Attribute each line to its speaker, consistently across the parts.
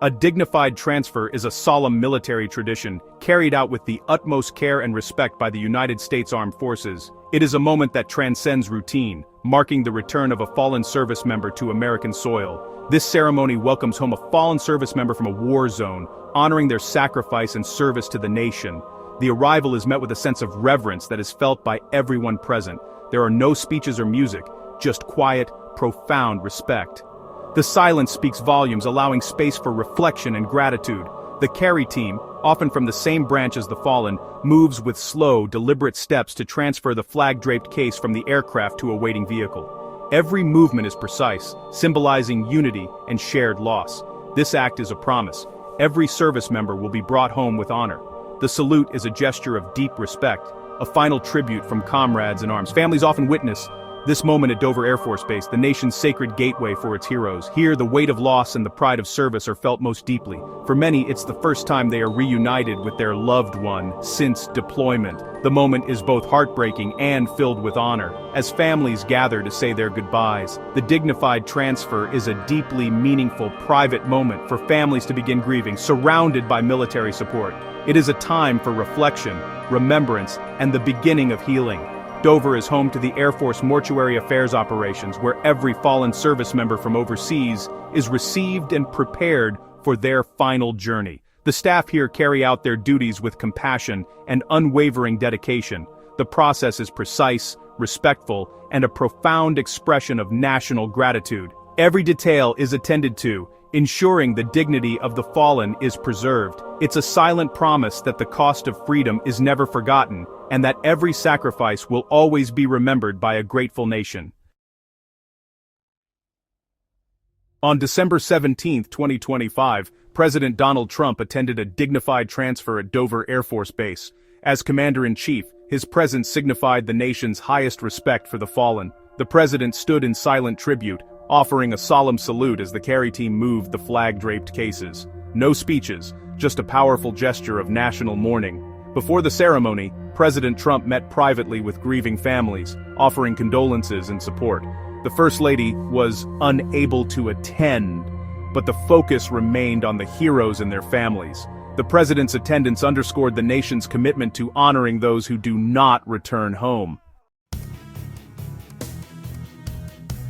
Speaker 1: A dignified transfer is a solemn military tradition, carried out with the utmost care and respect by the United States Armed Forces. It is a moment that transcends routine, marking the return of a fallen service member to American soil. This ceremony welcomes home a fallen service member from a war zone, honoring their sacrifice and service to the nation. The arrival is met with a sense of reverence that is felt by everyone present. There are no speeches or music, just quiet, profound respect. The silence speaks volumes, allowing space for reflection and gratitude. The carry team, often from the same branch as the fallen, moves with slow, deliberate steps to transfer the flag-draped case from the aircraft to a waiting vehicle. Every movement is precise, symbolizing unity and shared loss. This act is a promise. Every service member will be brought home with honor. The salute is a gesture of deep respect, a final tribute from comrades in arms. Families often witness this moment at Dover Air Force Base, the nation's sacred gateway for its heroes. Here, the weight of loss and the pride of service are felt most deeply. For many, it's the first time they are reunited with their loved one since deployment. The moment is both heartbreaking and filled with honor. As families gather to say their goodbyes, the dignified transfer is a deeply meaningful private moment for families to begin grieving, surrounded by military support. It is a time for reflection, remembrance, and the beginning of healing. Dover is home to the Air Force Mortuary Affairs operations, where every fallen service member from overseas is received and prepared for their final journey. The staff here carry out their duties with compassion and unwavering dedication. The process is precise, respectful, and a profound expression of national gratitude. Every detail is attended to, ensuring the dignity of the fallen is preserved. It's a silent promise that the cost of freedom is never forgotten, and that every sacrifice will always be remembered by a grateful nation. On December 17, 2025, President Donald Trump attended a dignified transfer at Dover Air Force Base. As Commander-in-Chief, his presence signified the nation's highest respect for the fallen. The president stood in silent tribute, offering a solemn salute as the carry team moved the flag-draped cases. No speeches, just a powerful gesture of national mourning. Before the ceremony, President Trump met privately with grieving families, offering condolences and support. The First Lady was unable to attend, but the focus remained on the heroes and their families. The president's attendance underscored the nation's commitment to honoring those who do not return home.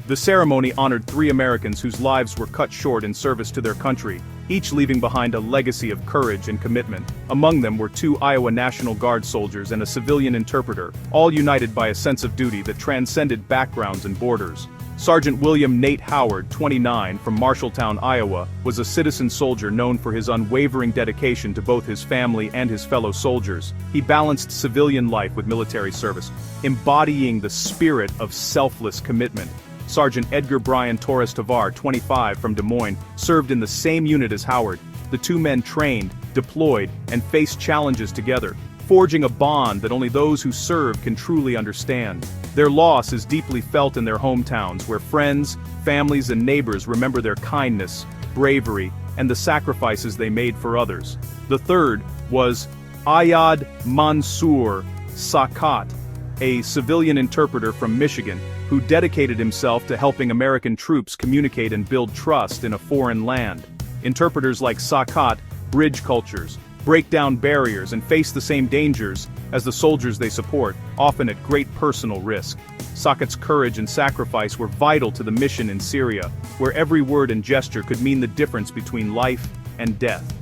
Speaker 1: The ceremony honored 3 Americans whose lives were cut short in service to their country, each leaving behind a legacy of courage and commitment. Among them were 2 Iowa National Guard soldiers and a civilian interpreter, all united by a sense of duty that transcended backgrounds and borders. Sergeant William Nate Howard, 29, from Marshalltown, Iowa, was a citizen soldier known for his unwavering dedication to both his family and his fellow soldiers. He balanced civilian life with military service, embodying the spirit of selfless commitment. Sergeant Edgar Brian Torres Tovar, 25, from Des Moines, served in the same unit as Howard. The 2 men trained, deployed, and faced challenges together, forging a bond that only those who serve can truly understand. Their loss is deeply felt in their hometowns, where friends, families, and neighbors remember their kindness, bravery, and the sacrifices they made for others. The third was Ayad Mansour Sakat, a civilian interpreter from Michigan, who dedicated himself to helping American troops communicate and build trust in a foreign land. Interpreters like Sakat bridge cultures, break down barriers, and face the same dangers as the soldiers they support, often at great personal risk. Sakat's courage and sacrifice were vital to the mission in Syria, where every word and gesture could mean the difference between life and death.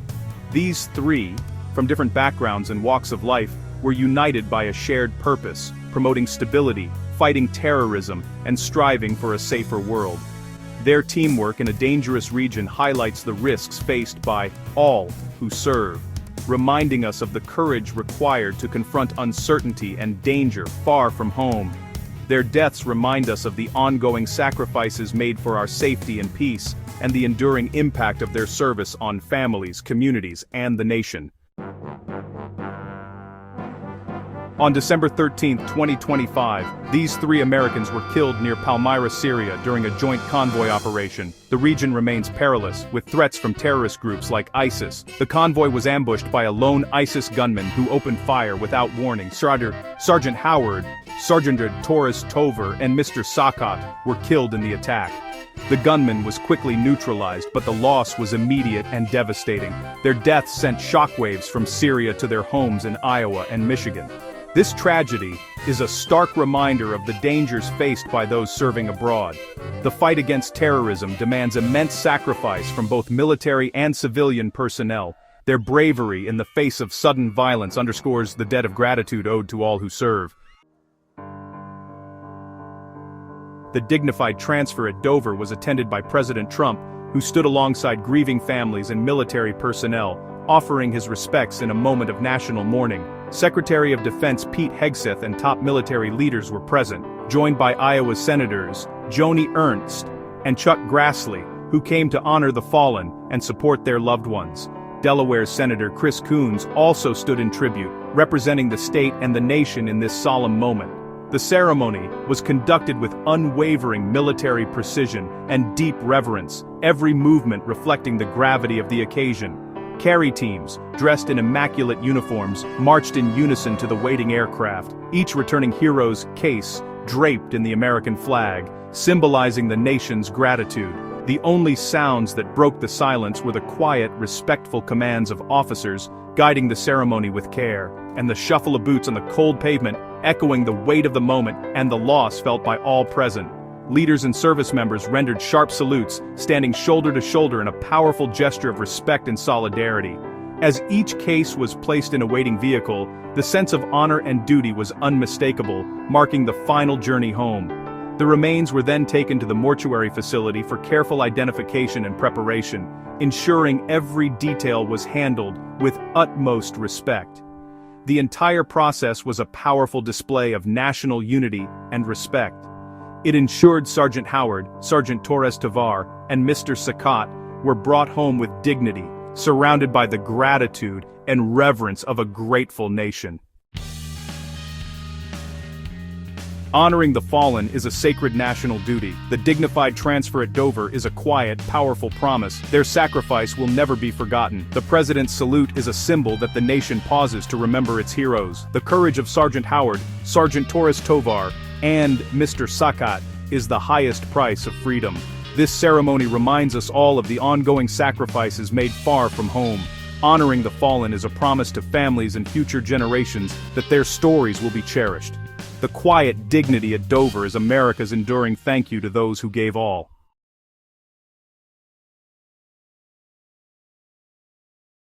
Speaker 1: These 3, from different backgrounds and walks of life, were united by a shared purpose, promoting stability, fighting terrorism, and striving for a safer world. Their teamwork in a dangerous region highlights the risks faced by all who serve, reminding us of the courage required to confront uncertainty and danger far from home. Their deaths remind us of the ongoing sacrifices made for our safety and peace, and the enduring impact of their service on families, communities, and the nation. On December 13, 2025, these 3 Americans were killed near Palmyra, Syria during a joint convoy operation. The region remains perilous, with threats from terrorist groups like ISIS. The convoy was ambushed by a lone ISIS gunman who opened fire without warning. Sergeant Howard, Sergeant Torres Tovar, and Mr. Sakat were killed in the attack. The gunman was quickly neutralized, but the loss was immediate and devastating. Their deaths sent shockwaves from Syria to their homes in Iowa and Michigan. This tragedy is a stark reminder of the dangers faced by those serving abroad. The fight against terrorism demands immense sacrifice from both military and civilian personnel. Their bravery in the face of sudden violence underscores the debt of gratitude owed to all who serve. The dignified transfer at Dover was attended by President Trump, who stood alongside grieving families and military personnel, offering his respects in a moment of national mourning. Secretary of Defense Pete Hegseth and top military leaders were present, joined by Iowa Senators Joni Ernst and Chuck Grassley, who came to honor the fallen and support their loved ones. Delaware Senator Chris Coons also stood in tribute, representing the state and the nation in this solemn moment. The ceremony was conducted with unwavering military precision and deep reverence, every movement reflecting the gravity of the occasion. Carry teams, dressed in immaculate uniforms, marched in unison to the waiting aircraft, each returning heroes' case draped in the American flag, symbolizing the nation's gratitude. The only sounds that broke the silence were the quiet, respectful commands of officers guiding the ceremony with care, and the shuffle of boots on the cold pavement echoing the weight of the moment and the loss felt by all present. Leaders and service members rendered sharp salutes, standing shoulder to shoulder in a powerful gesture of respect and solidarity. As each case was placed in a waiting vehicle, the sense of honor and duty was unmistakable, marking the final journey home. The remains were then taken to the mortuary facility for careful identification and preparation, ensuring every detail was handled with utmost respect. The entire process was a powerful display of national unity and respect. It ensured Sergeant Howard, Sergeant Torres Tovar, and Mr. Sakat were brought home with dignity, surrounded by the gratitude and reverence of a grateful nation. Honoring the fallen is a sacred national duty. The dignified transfer at Dover is a quiet, powerful promise. Their sacrifice will never be forgotten. The President's salute is a symbol that the nation pauses to remember its heroes. The courage of Sergeant Howard, Sergeant Torres Tovar, and Mr. Sakat is the highest price of freedom. This ceremony reminds us all of the ongoing sacrifices made far from home. Honoring the fallen is a promise to families and future generations that their stories will be cherished. The quiet dignity at Dover is America's enduring thank you to those who gave all.